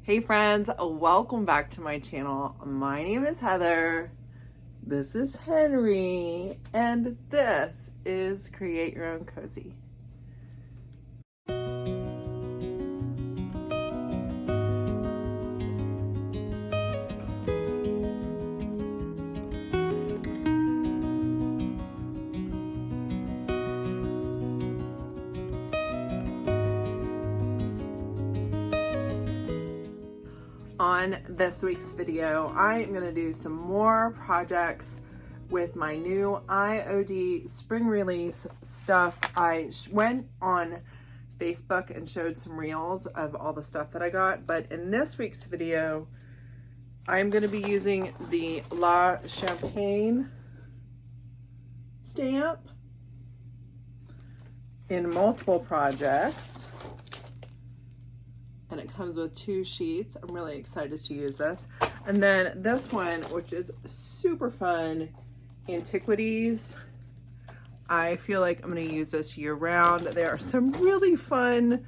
Hey friends, welcome back to my channel. My name is Heather. This is Henry, and this is Create Your Own Cozy. On this week's video, I am going to do some more projects with my new IOD spring release stuff. I went on Facebook and showed some reels of all the stuff that I got, but in this week's video, I'm going to be using the La Champagne stamp in multiple projects. And it comes with 2 sheets. I'm really excited to use this. And then this one, which is super fun, Antiquities. I feel like I'm gonna use this year round. There are some really fun,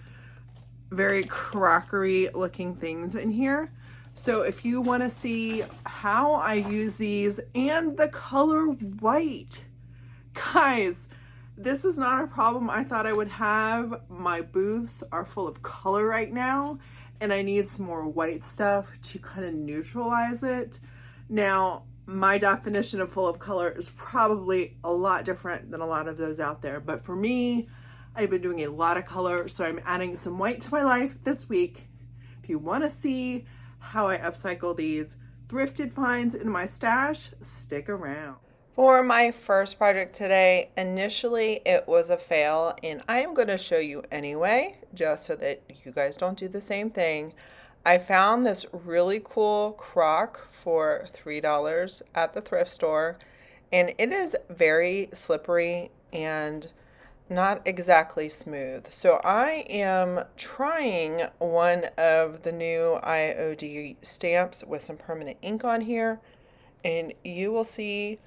very crockery looking things in here. So if you wanna see how I use these and the color white, guys, this is not a problem I thought I would have. My booths are full of color right now, and I need some more white stuff to kind of neutralize it. Now, my definition of full of color is probably a lot different than a lot of those out there, but for me, I've been doing a lot of color, so I'm adding some white to my life this week. If you want to see how I upcycle these thrifted finds in my stash, stick around. For my first project today, initially it was a fail, and I am going to show you anyway, just so that you guys don't do the same thing. I found this really cool crock for $3 at the thrift store, and it is very slippery and not exactly smooth. So I am trying one of the new IOD stamps with some permanent ink on here, and you will see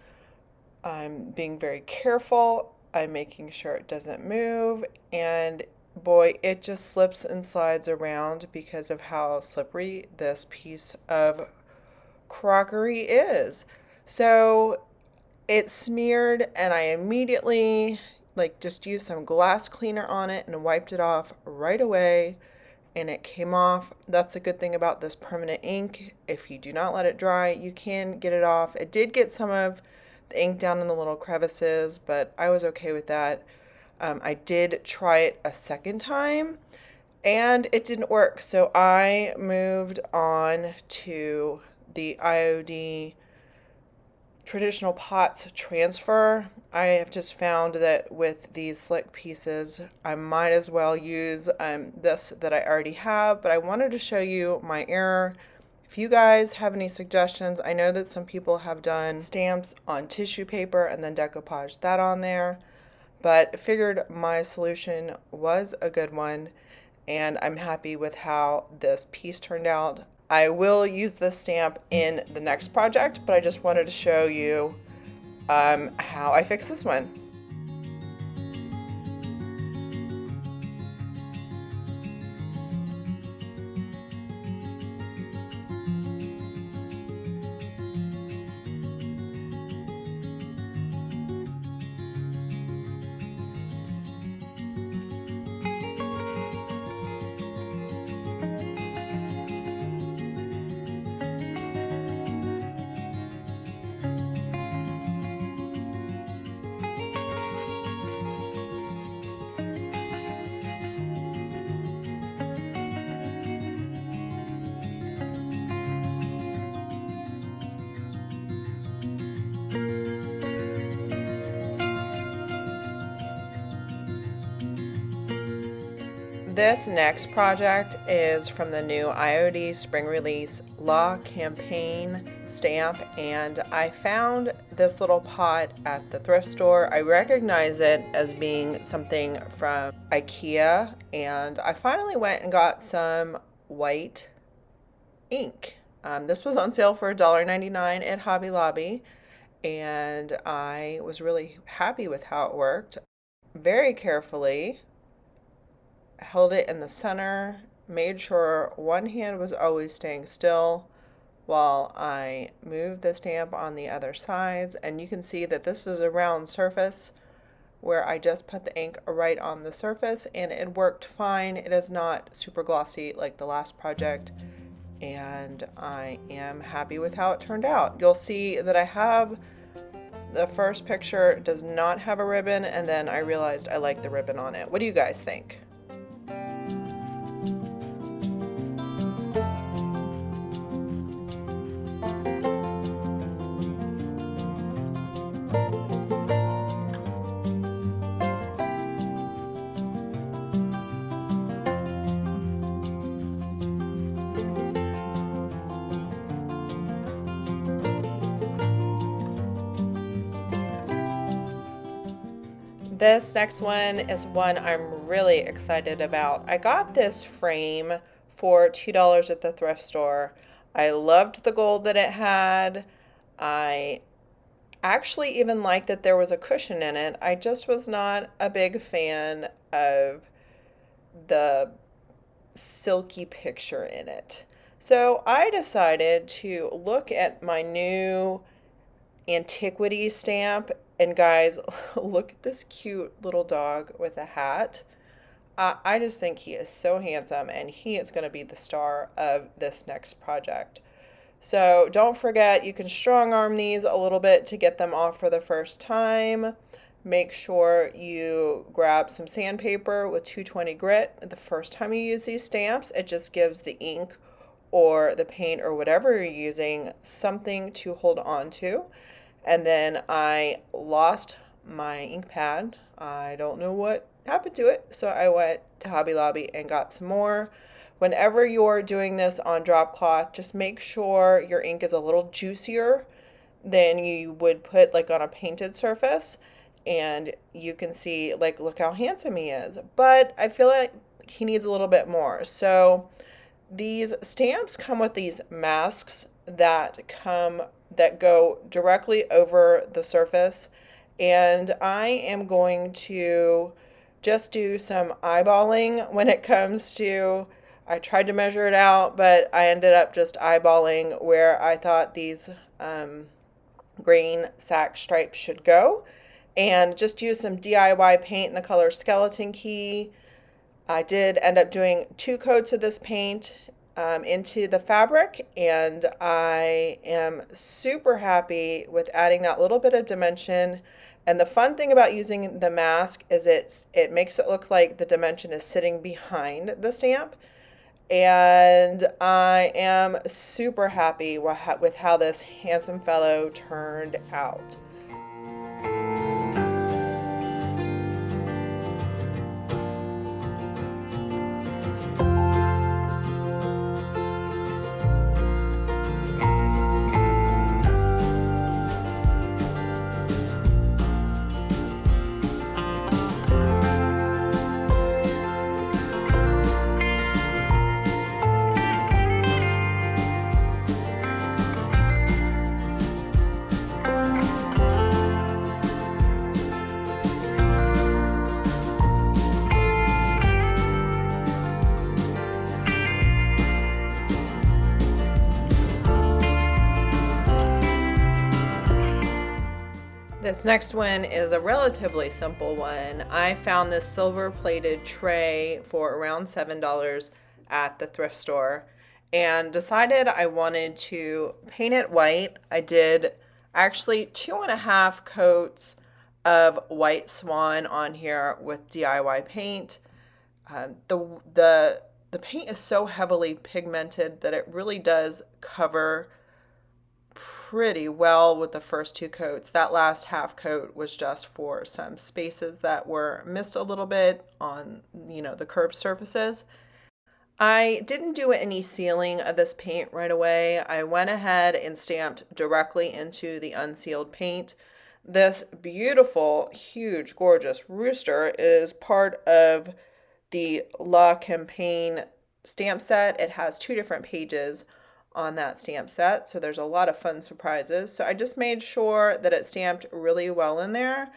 I'm being very careful. I'm making sure it doesn't move, and boy, it just slips and slides around because of how slippery this piece of crockery is. So it smeared, and I immediately just used some glass cleaner on it and wiped it off right away, and it came off. That's a good thing about this permanent ink. If you do not let it dry, you can get it off. It did get some of the ink down in the little crevices, but I was okay with that. I did try it a second time and it didn't work, so I moved on to the IOD traditional pots transfer. I have just found that with these slick pieces, I might as well use this that I already have, but I wanted to show you my error. If you guys have any suggestions, I know that some people have done stamps on tissue paper and then decoupage that on there, but figured my solution was a good one, and I'm happy with how this piece turned out. I will use this stamp in the next project, but I just wanted to show you how I fixed this one. This next project is from the new IOD spring release La Campaign stamp, and I found this little pot at the thrift store. I recognize it as being something from Ikea, and I finally went and got some white ink. This was on sale for $1.99 at Hobby Lobby, and I was really happy with how it worked. Very carefully held it in the center made sure one hand was always staying still while I moved the stamp on the other sides. And you can see that this is a round surface where I just put the ink right on the surface and it worked fine. It is not super glossy like the last project, and I am happy with how it turned out. You'll see that I have the first picture does not have a ribbon, and then I realized I like the ribbon on it. What do you guys think? This next one is one I'm really excited about. I got this frame for $2 at the thrift store. I loved the gold that it had. I actually even liked that there was a cushion in it. I just was not a big fan of the silky picture in it. So I decided to look at my new Antiquities stamp. And guys, look at this cute little dog with a hat. I just think he is so handsome, and he is going to be the star of this next project. So don't forget, you can strong arm these a little bit to get them off for the first time. Make sure you grab some sandpaper with 220 grit. The first time you use these stamps, it just gives the ink or the paint or whatever you're using something to hold on to. And then I lost my ink pad. I don't know what happened to it, so I went to Hobby Lobby and got some more. Whenever you're doing this on drop cloth, just make sure your ink is a little juicier than you would put like on a painted surface. And you can see, like, look how handsome he is. But I feel like he needs a little bit more. So these stamps come with these masks that go directly over the surface, and I am going to just do some eyeballing when it comes to, I tried to measure it out, but I ended up just eyeballing where I thought these green sack stripes should go, and just use some DIY paint in the color Skeleton Key. I did end up doing 2 coats of this paint into the fabric, and I am super happy with adding that little bit of dimension. And the fun thing about using the mask is it makes it look like the dimension is sitting behind the stamp, and I am super happy with how this handsome fellow turned out. This next one is a relatively simple one. I found this silver plated tray for around $7 at the thrift store and decided I wanted to paint it white. I did actually 2.5 coats of white Swan on here with DIY paint. The paint is so heavily pigmented that it really does cover pretty well with the first 2 coats. That last half coat was just for some spaces that were missed a little bit on, the curved surfaces. I didn't do any sealing of this paint right away. I went ahead and stamped directly into the unsealed paint. This beautiful, huge, gorgeous rooster is part of the Campaign stamp set. It has 2 different pages on that stamp set, so there's a lot of fun surprises. So I just made sure that it stamped really well in there,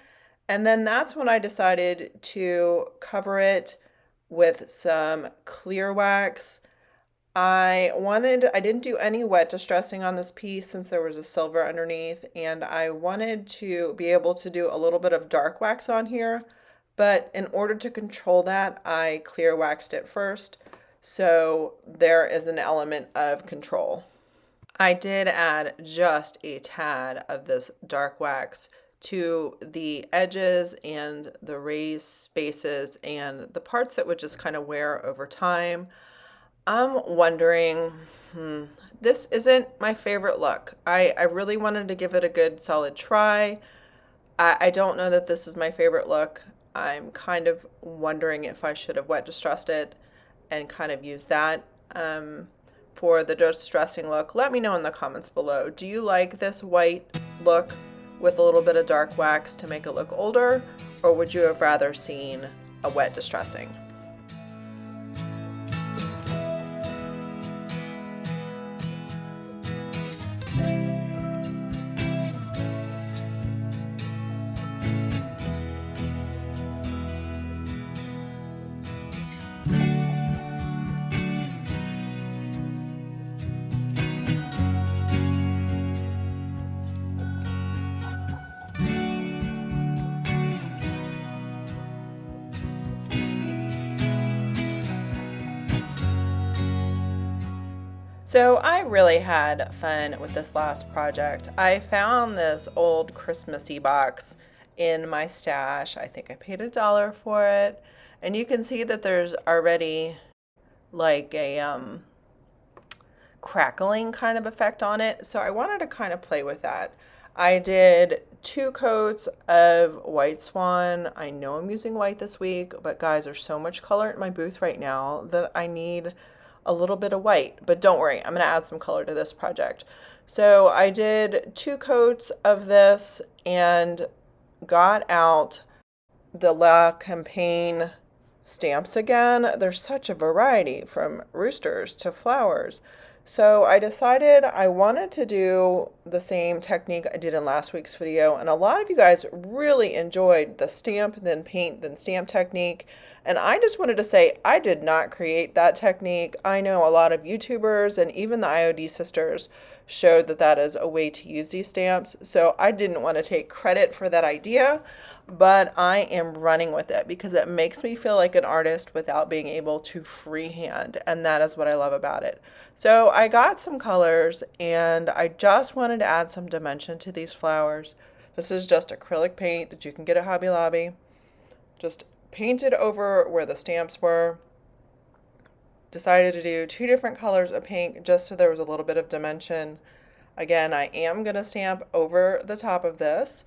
and then that's when I decided to cover it with some clear wax. I didn't do any wet distressing on this piece since there was a silver underneath, and I wanted to be able to do a little bit of dark wax on here, but in order to control that, I clear waxed it first, so there is an element of control. I did add just a tad of this dark wax to the edges and the raised spaces and the parts that would just kind of wear over time. I'm wondering, this isn't my favorite look. I really wanted to give it a good solid try. I don't know that this is my favorite look. I'm kind of wondering if I should have wet distressed it and kind of used that for the distressing look. Let me know in the comments below. Do you like this white look with a little bit of dark wax to make it look older, or would you have rather seen a wet distressing? So I really had fun with this last project. I found this old Christmassy box in my stash. I think I paid $1 for it. And you can see that there's already like a crackling kind of effect on it. So I wanted to kind of play with that. I did 2 coats of white Swan. I know I'm using white this week, but guys, there's so much color in my booth right now that I need a little bit of white, but don't worry, I'm going to add some color to this project. So I did 2 coats of this and got out the La Campaign stamps again. There's such a variety from roosters to flowers. So I decided I wanted to do the same technique I did in last week's video, and a lot of you guys really enjoyed the stamp, then paint, then stamp technique. And I just wanted to say I did not create that technique. I know a lot of YouTubers and even the IOD sisters showed that that is a way to use these stamps. So I didn't want to take credit for that idea, but I am running with it because it makes me feel like an artist without being able to freehand. And that is what I love about it. So I got some colors and I just wanted to add some dimension to these flowers. This is just acrylic paint that you can get at Hobby Lobby. Just painted over where the stamps were. Decided to do 2 different colors of pink just so there was a little bit of dimension. Again, I am going to stamp over the top of this.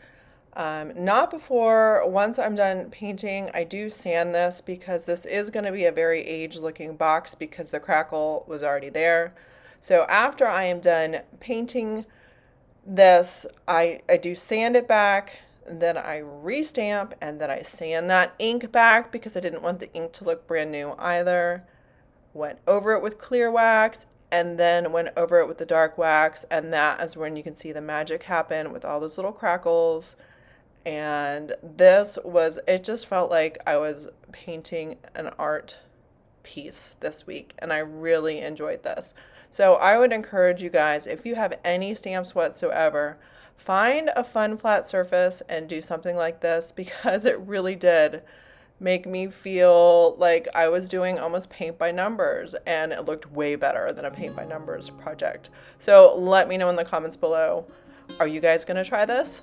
Not before, once I'm done painting, I do sand this because this is going to be a very aged looking box because the crackle was already there. So after I am done painting this, I do sand it back, then I restamp, and then I sand that ink back because I didn't want the ink to look brand new either. Went over it with clear wax, and then went over it with the dark wax, and that is when you can see the magic happen with all those little crackles. And it just felt like I was painting an art piece this week, and I really enjoyed this. So I would encourage you guys, if you have any stamps whatsoever, find a fun flat surface and do something like this because it really did make me feel like I was doing almost paint by numbers, and it looked way better than a paint by numbers project. So let me know in the comments below, are you guys going to try this?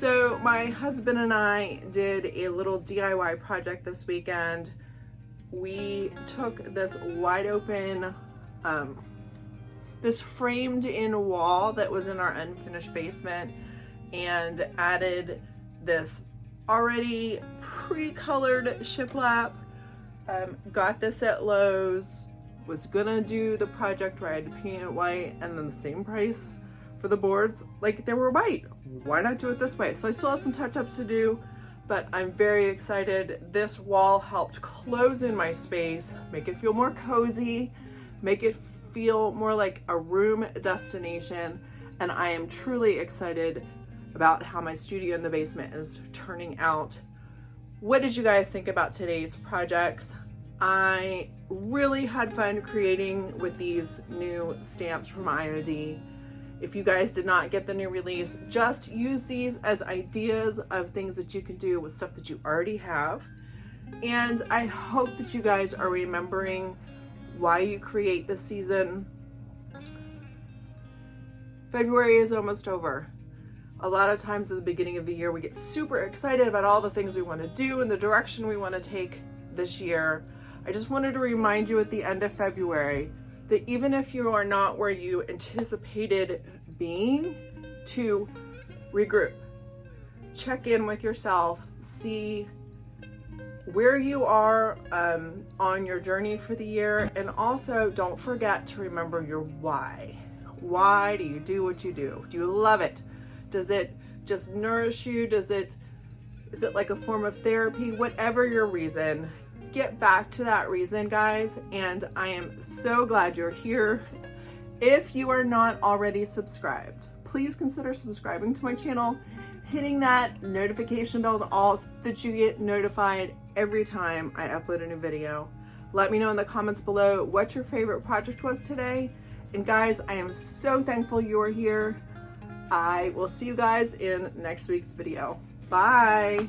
So my husband and I did a little DIY project this weekend. We took this wide open, this framed in wall that was in our unfinished basement and added this already pre-colored shiplap. Got this at Lowe's, was gonna do the project where I had to paint it white and then the same price for the boards, like they were white. Why not do it this way? So I still have some touch-ups to do, but I'm very excited. This wall helped close in my space, make it feel more cozy, make it feel more like a room destination, and I am truly excited about how my studio in the basement is turning out. What did you guys think about today's projects? I really had fun creating with these new stamps from IOD. If you guys did not get the new release, just use these as ideas of things that you can do with stuff that you already have. And I hope that you guys are remembering why you create this season. February is almost over. A lot of times at the beginning of the year, we get super excited about all the things we want to do and the direction we want to take this year. I just wanted to remind you at the end of February that even if you are not where you anticipated being, to regroup, check in with yourself, see where you are on your journey for the year, and also don't forget to remember your why. Why do you do what you do? Do you love it? Does it just nourish you? Is it like a form of therapy? Whatever your reason, get back to that reason, guys. And I am so glad you're here. If you are not already subscribed, please consider subscribing to my channel, hitting that notification bell to all so that you get notified every time I upload a new video. Let me know in the comments below what your favorite project was today. And guys, I am so thankful you are here. I will see you guys in next week's video. Bye.